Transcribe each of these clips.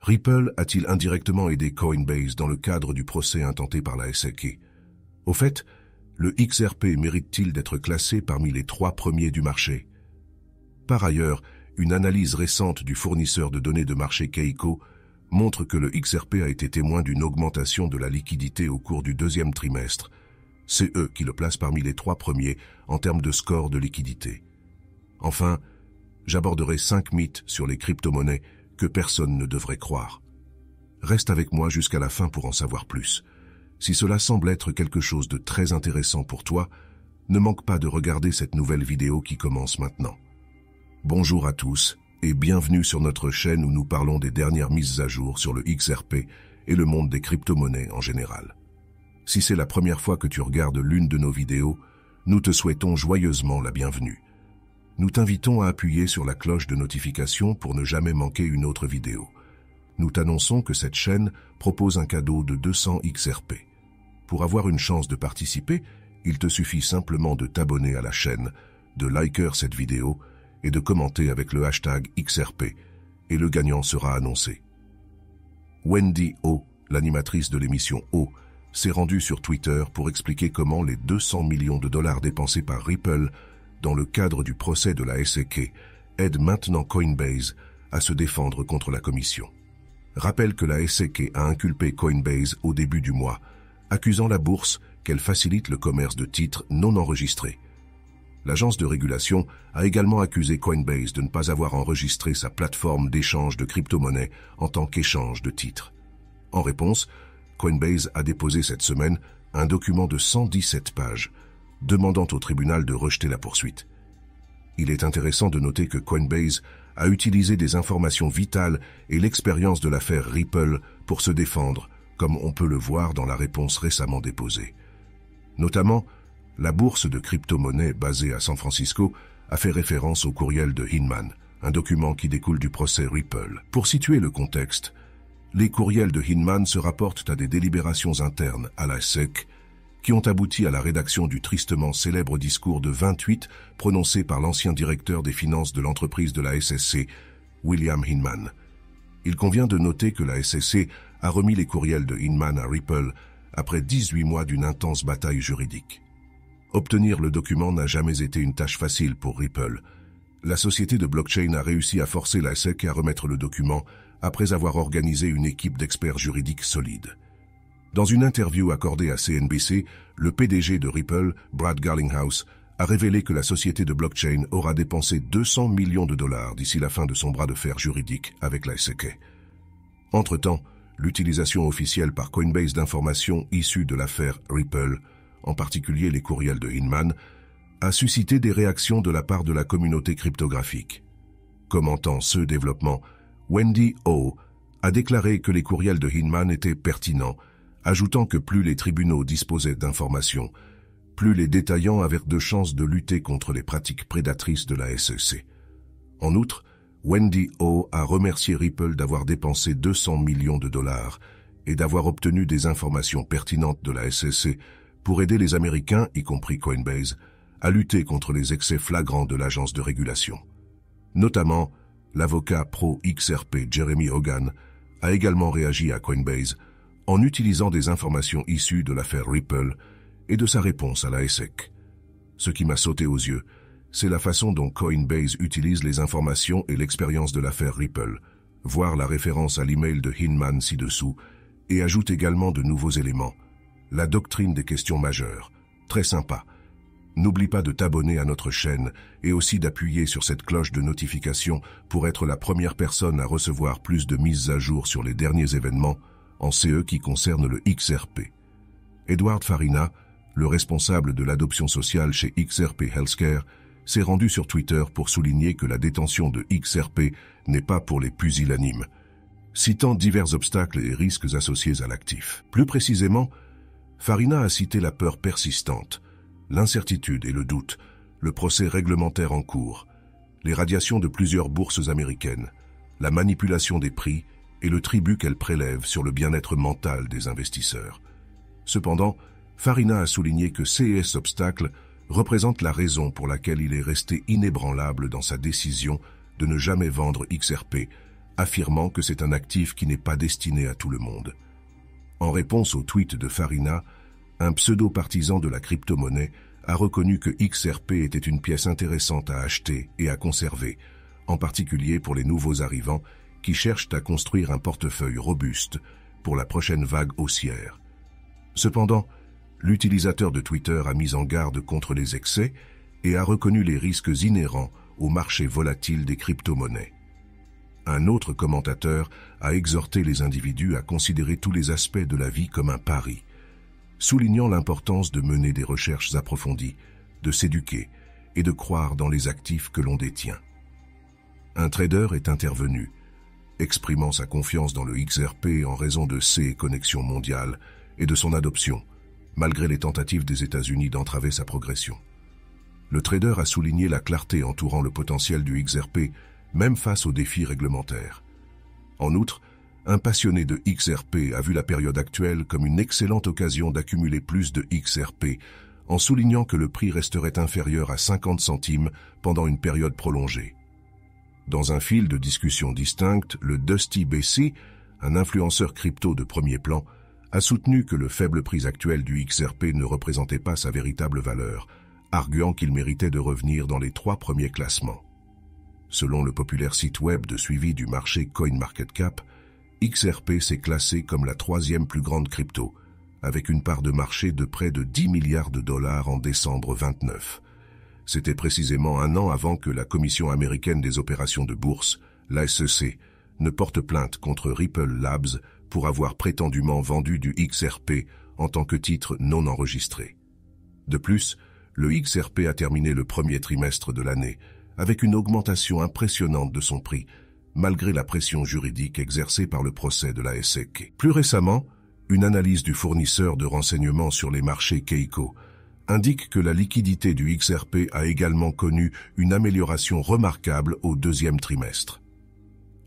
Ripple a-t-il indirectement aidé Coinbase dans le cadre du procès intenté par la SEC? Au fait, le XRP mérite-t-il d'être classé parmi les 3 premiers du marché? Par ailleurs, une analyse récente du fournisseur de données de marché Keiko montre que le XRP a été témoin d'une augmentation de la liquidité au cours du 2e trimestre. C'est eux qui le placent parmi les 3 premiers en termes de score de liquidité. Enfin, j'aborderai 5 mythes sur les crypto-monnaies que personne ne devrait croire. Reste avec moi jusqu'à la fin pour en savoir plus. Si cela semble être quelque chose de très intéressant pour toi, ne manque pas de regarder cette nouvelle vidéo qui commence maintenant. Bonjour à tous et bienvenue sur notre chaîne où nous parlons des dernières mises à jour sur le XRP et le monde des crypto-monnaies en général. Si c'est la première fois que tu regardes l'une de nos vidéos, nous te souhaitons joyeusement la bienvenue. Nous t'invitons à appuyer sur la cloche de notification pour ne jamais manquer une autre vidéo. Nous t'annonçons que cette chaîne propose un cadeau de 200 XRP. Pour avoir une chance de participer, il te suffit simplement de t'abonner à la chaîne, de liker cette vidéo et de commenter avec le hashtag XRP, et le gagnant sera annoncé. Wendy O, l'animatrice de l'émission O, s'est rendue sur Twitter pour expliquer comment les 200 millions de dollars dépensés par Ripple dans le cadre du procès de la SEC aident maintenant Coinbase à se défendre contre la commission. Rappelle que la SEC a inculpé Coinbase au début du mois, accusant la bourse qu'elle facilite le commerce de titres non enregistrés. L'agence de régulation a également accusé Coinbase de ne pas avoir enregistré sa plateforme d'échange de crypto-monnaies en tant qu'échange de titres. En réponse, Coinbase a déposé cette semaine un document de 117 pages, demandant au tribunal de rejeter la poursuite. Il est intéressant de noter que Coinbase a utilisé des informations vitales et l'expérience de l'affaire Ripple pour se défendre, comme on peut le voir dans la réponse récemment déposée. Notamment, la bourse de crypto-monnaies basée à San Francisco a fait référence au courriel de Hinman, un document qui découle du procès Ripple. Pour situer le contexte, les courriels de Hinman se rapportent à des délibérations internes à la SEC qui ont abouti à la rédaction du tristement célèbre discours de 28 prononcé par l'ancien directeur des finances de l'entreprise de la SEC, William Hinman. Il convient de noter que la SEC a remis les courriels de Hinman à Ripple après 18 mois d'une intense bataille juridique. Obtenir le document n'a jamais été une tâche facile pour Ripple. La société de blockchain a réussi à forcer la SEC à remettre le document après avoir organisé une équipe d'experts juridiques solides. Dans une interview accordée à CNBC, le PDG de Ripple, Brad Garlinghouse, a révélé que la société de blockchain aura dépensé 200 millions de dollars d'ici la fin de son bras de fer juridique avec la SEC. Entre-temps, l'utilisation officielle par Coinbase d'informations issues de l'affaire Ripple, en particulier les courriels de Hinman, a suscité des réactions de la part de la communauté cryptographique. Commentant ce développement, Wendy O a déclaré que les courriels de Hinman étaient pertinents, ajoutant que plus les tribunaux disposaient d'informations, plus les détaillants avaient de chances de lutter contre les pratiques prédatrices de la SEC. En outre, Wendy O a remercié Ripple d'avoir dépensé 200 millions de dollars et d'avoir obtenu des informations pertinentes de la SEC pour aider les Américains, y compris Coinbase, à lutter contre les excès flagrants de l'agence de régulation. Notamment, l'avocat pro-XRP Jeremy Hogan a également réagi à Coinbase en utilisant des informations issues de l'affaire Ripple et de sa réponse à la SEC. Ce qui m'a sauté aux yeux, c'est la façon dont Coinbase utilise les informations et l'expérience de l'affaire Ripple, voir la référence à l'email de Hinman ci-dessous, et ajoute également de nouveaux éléments. La doctrine des questions majeures. Très sympa. N'oublie pas de t'abonner à notre chaîne et aussi d'appuyer sur cette cloche de notification pour être la première personne à recevoir plus de mises à jour sur les derniers événements en CE qui concernent le XRP. Edward Farina, le responsable de l'adoption sociale chez XRP Healthcare, s'est rendu sur Twitter pour souligner que la détention de XRP n'est pas pour les pusillanimes, citant divers obstacles et risques associés à l'actif. Plus précisément, Farina a cité la peur persistante, l'incertitude et le doute, le procès réglementaire en cours, les radiations de plusieurs bourses américaines, la manipulation des prix et le tribut qu'elle prélève sur le bien-être mental des investisseurs. Cependant, Farina a souligné que ces obstacles représentent la raison pour laquelle il est resté inébranlable dans sa décision de ne jamais vendre XRP affirmant que c'est un actif qui n'est pas destiné à tout le monde. En réponse au tweet de Farina, un pseudo-partisan de la crypto-monnaie a reconnu que XRP était une pièce intéressante à acheter et à conserver, en particulier pour les nouveaux arrivants qui cherchent à construire un portefeuille robuste pour la prochaine vague haussière. Cependant, l'utilisateur de Twitter a mis en garde contre les excès et a reconnu les risques inhérents au marché volatile des crypto-monnaies. Un autre commentateur a exhorté les individus à considérer tous les aspects de la vie comme un pari, soulignant l'importance de mener des recherches approfondies, de s'éduquer et de croire dans les actifs que l'on détient. Un trader est intervenu, exprimant sa confiance dans le XRP en raison de ses connexions mondiales et de son adoption, malgré les tentatives des États-Unis d'entraver sa progression. Le trader a souligné la clarté entourant le potentiel du XRP, même face aux défis réglementaires. En outre, un passionné de XRP a vu la période actuelle comme une excellente occasion d'accumuler plus de XRP, en soulignant que le prix resterait inférieur à 50 centimes pendant une période prolongée. Dans un fil de discussion distincte, le Dusty BC, un influenceur crypto de premier plan, a soutenu que le faible prix actuel du XRP ne représentait pas sa véritable valeur, arguant qu'il méritait de revenir dans les 3 premiers classements. Selon le populaire site web de suivi du marché CoinMarketCap, XRP s'est classé comme la 3e plus grande crypto, avec une part de marché de près de 10 milliards de dollars en décembre 29. C'était précisément un an avant que la Commission américaine des opérations de bourse, la SEC, ne porte plainte contre Ripple Labs pour avoir prétendument vendu du XRP en tant que titre non enregistré. De plus, le XRP a terminé le premier trimestre de l'année avec une augmentation impressionnante de son prix, malgré la pression juridique exercée par le procès de la SEC. Plus récemment, une analyse du fournisseur de renseignements sur les marchés Keiko indique que la liquidité du XRP a également connu une amélioration remarquable au 2e trimestre.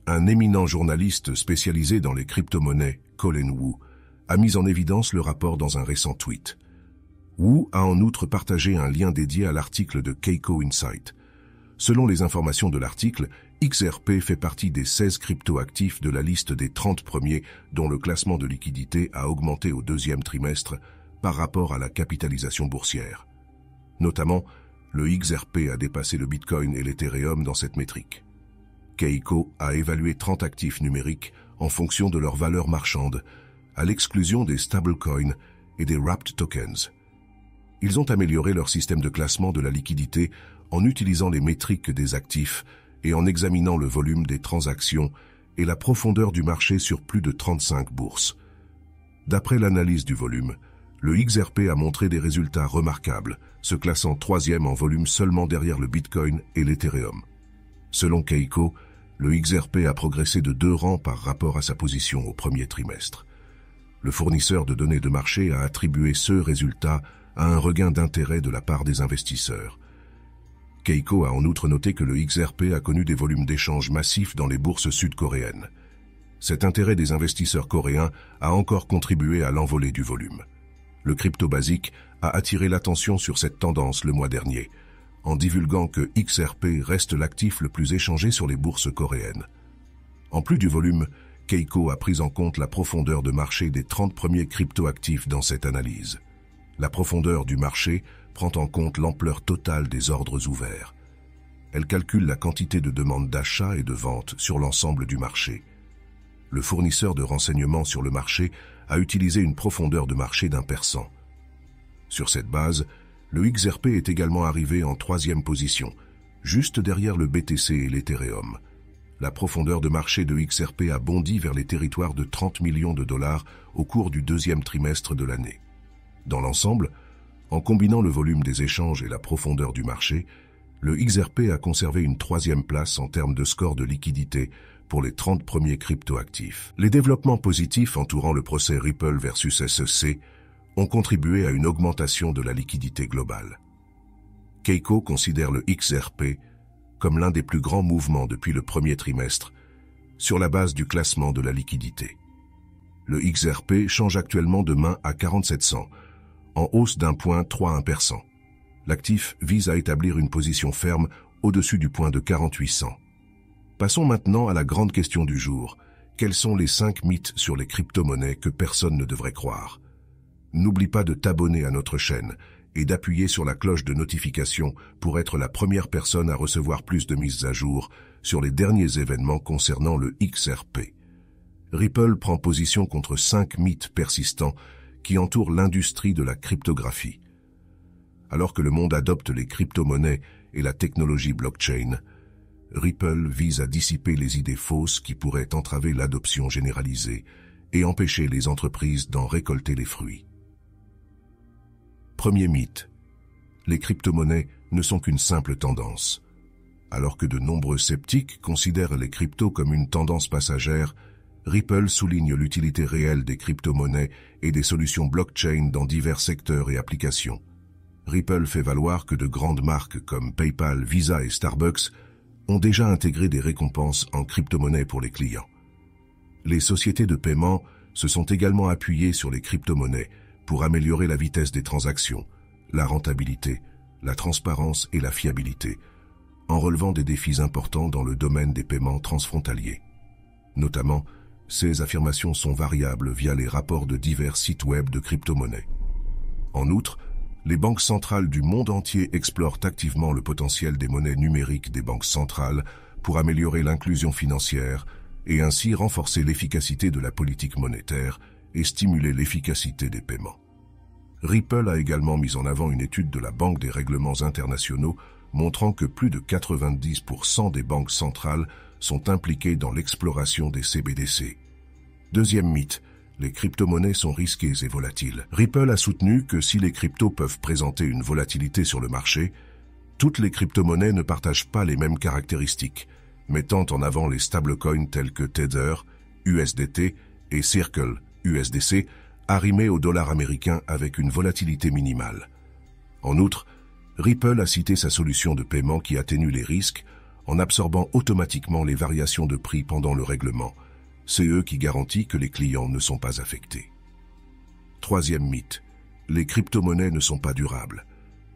Un éminent journaliste spécialisé dans les crypto-monnaies, Colin Wu, a mis en évidence le rapport dans un récent tweet. Wu a en outre partagé un lien dédié à l'article de Keiko Insight. Selon les informations de l'article, XRP fait partie des 16 crypto-actifs de la liste des 30 premiers dont le classement de liquidité a augmenté au 2e trimestre par rapport à la capitalisation boursière. Notamment, le XRP a dépassé le Bitcoin et l'Ethereum dans cette métrique. Keiko a évalué 30 actifs numériques en fonction de leur valeur marchande, à l'exclusion des stablecoins et des wrapped tokens. Ils ont amélioré leur système de classement de la liquidité en utilisant les métriques des actifs et en examinant le volume des transactions et la profondeur du marché sur plus de 35 bourses. D'après l'analyse du volume, le XRP a montré des résultats remarquables, se classant 3e en volume seulement derrière le Bitcoin et l'Ethereum. Selon Keiko, le XRP a progressé de 2 rangs par rapport à sa position au premier trimestre. Le fournisseur de données de marché a attribué ce résultat à un regain d'intérêt de la part des investisseurs. Keiko a en outre noté que le XRP a connu des volumes d'échanges massifs dans les bourses sud-coréennes. Cet intérêt des investisseurs coréens a encore contribué à l'envolée du volume. Le crypto basique a attiré l'attention sur cette tendance le mois dernier, en divulguant que XRP reste l'actif le plus échangé sur les bourses coréennes. En plus du volume, Keiko a pris en compte la profondeur de marché des 30 premiers crypto-actifs dans cette analyse. La profondeur du marché prend en compte l'ampleur totale des ordres ouverts. Elle calcule la quantité de demandes d'achat et de vente sur l'ensemble du marché. Le fournisseur de renseignements sur le marché a utilisé une profondeur de marché d'1%. Sur cette base, le XRP est également arrivé en 3e position, juste derrière le BTC et l'Ethereum. La profondeur de marché de XRP a bondi vers les territoires de 30 millions de dollars au cours du 2e trimestre de l'année. Dans l'ensemble, en combinant le volume des échanges et la profondeur du marché, le XRP a conservé une 3e place en termes de score de liquidité pour les 30 premiers crypto-actifs. Les développements positifs entourant le procès Ripple versus SEC ont contribué à une augmentation de la liquidité globale. Keiko considère le XRP comme l'un des plus grands mouvements depuis le premier trimestre, sur la base du classement de la liquidité. Le XRP change actuellement de main à 4700, en hausse d'1,31%. L'actif vise à établir une position ferme au-dessus du point de 4800. Passons maintenant à la grande question du jour. Quels sont les 5 mythes sur les crypto-monnaies que personne ne devrait croire? N'oublie pas de t'abonner à notre chaîne et d'appuyer sur la cloche de notification pour être la première personne à recevoir plus de mises à jour sur les derniers événements concernant le XRP. Ripple prend position contre 5 mythes persistants qui entourent l'industrie de la cryptographie. Alors que le monde adopte les crypto-monnaies et la technologie blockchain, Ripple vise à dissiper les idées fausses qui pourraient entraver l'adoption généralisée et empêcher les entreprises d'en récolter les fruits. Premier mythe. Les crypto-monnaies ne sont qu'une simple tendance. Alors que de nombreux sceptiques considèrent les cryptos comme une tendance passagère, Ripple souligne l'utilité réelle des crypto-monnaies et des solutions blockchain dans divers secteurs et applications. Ripple fait valoir que de grandes marques comme PayPal, Visa et Starbucks ont déjà intégré des récompenses en crypto-monnaies pour les clients. Les sociétés de paiement se sont également appuyées sur les crypto-monnaies pour améliorer la vitesse des transactions, la rentabilité, la transparence et la fiabilité, en relevant des défis importants dans le domaine des paiements transfrontaliers. Notamment, ces affirmations sont variables via les rapports de divers sites web de crypto-monnaies. En outre, les banques centrales du monde entier explorent activement le potentiel des monnaies numériques des banques centrales pour améliorer l'inclusion financière et ainsi renforcer l'efficacité de la politique monétaire et stimuler l'efficacité des paiements. Ripple a également mis en avant une étude de la Banque des règlements internationaux montrant que plus de 90% des banques centrales sont impliquées dans l'exploration des CBDC. Deuxième mythe, les crypto-monnaies sont risquées et volatiles. Ripple a soutenu que si les cryptos peuvent présenter une volatilité sur le marché, toutes les crypto-monnaies ne partagent pas les mêmes caractéristiques, mettant en avant les stablecoins tels que Tether, USDT et Circle, USDC, arrimés au dollar américain avec une volatilité minimale. En outre, Ripple a cité sa solution de paiement qui atténue les risques en absorbant automatiquement les variations de prix pendant le règlement, CE qui garantit que les clients ne sont pas affectés. Troisième mythe, les crypto-monnaies ne sont pas durables.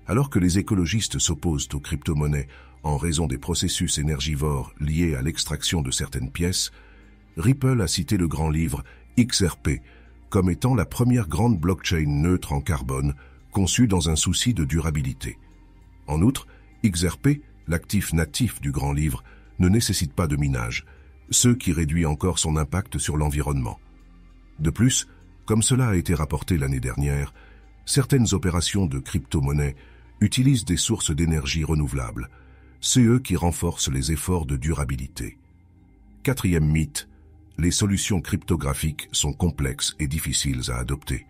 Alors que les écologistes s'opposent aux crypto-monnaies en raison des processus énergivores liés à l'extraction de certaines pièces, Ripple a cité le grand livre XRP comme étant la première grande blockchain neutre en carbone conçue dans un souci de durabilité. En outre, XRP, l'actif natif du grand livre, ne nécessite pas de minage, ce qui réduit encore son impact sur l'environnement. De plus, comme cela a été rapporté l'année dernière, certaines opérations de crypto-monnaies utilisent des sources d'énergie renouvelables, CE qui renforcent les efforts de durabilité. Quatrième mythe, les solutions cryptographiques sont complexes et difficiles à adopter.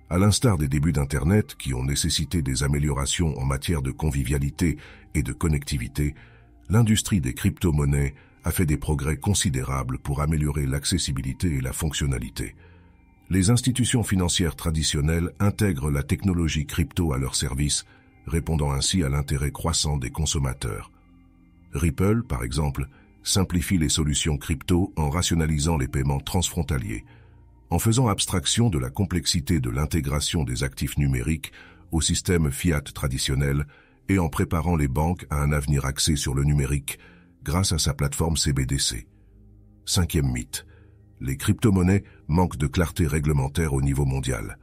À l'instar des débuts d'Internet qui ont nécessité des améliorations en matière de convivialité et de connectivité, l'industrie des crypto-monnaies a fait des progrès considérables pour améliorer l'accessibilité et la fonctionnalité. Les institutions financières traditionnelles intègrent la technologie crypto à leur service, répondant ainsi à l'intérêt croissant des consommateurs. Ripple, par exemple, simplifie les solutions crypto en rationalisant les paiements transfrontaliers, en faisant abstraction de la complexité de l'intégration des actifs numériques au système fiat traditionnel et en préparant les banques à un avenir axé sur le numérique grâce à sa plateforme CBDC. Cinquième mythe, les crypto-monnaies manquent de clarté réglementaire au niveau mondial.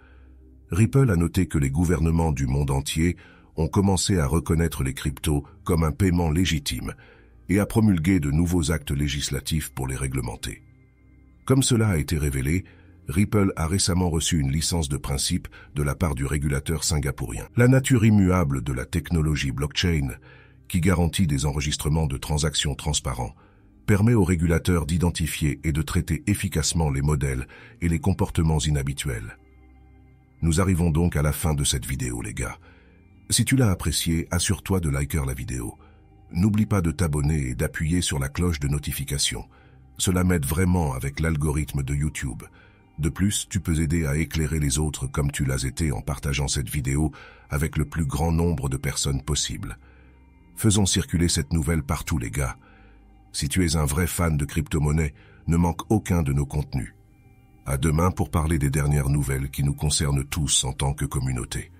Ripple a noté que les gouvernements du monde entier ont commencé à reconnaître les cryptos comme un paiement légitime et à promulguer de nouveaux actes législatifs pour les réglementer. Comme cela a été révélé, Ripple a récemment reçu une licence de principe de la part du régulateur singapourien. La nature immuable de la technologie blockchain, qui garantit des enregistrements de transactions transparents, permet aux régulateurs d'identifier et de traiter efficacement les modèles et les comportements inhabituels. Nous arrivons donc à la fin de cette vidéo, les gars. Si tu l'as apprécié, assure-toi de liker la vidéo. N'oublie pas de t'abonner et d'appuyer sur la cloche de notification. Cela m'aide vraiment avec l'algorithme de YouTube. De plus, tu peux aider à éclairer les autres comme tu l'as été en partageant cette vidéo avec le plus grand nombre de personnes possible. Faisons circuler cette nouvelle partout, les gars. Si tu es un vrai fan de crypto-monnaie, ne manque aucun de nos contenus. À demain pour parler des dernières nouvelles qui nous concernent tous en tant que communauté.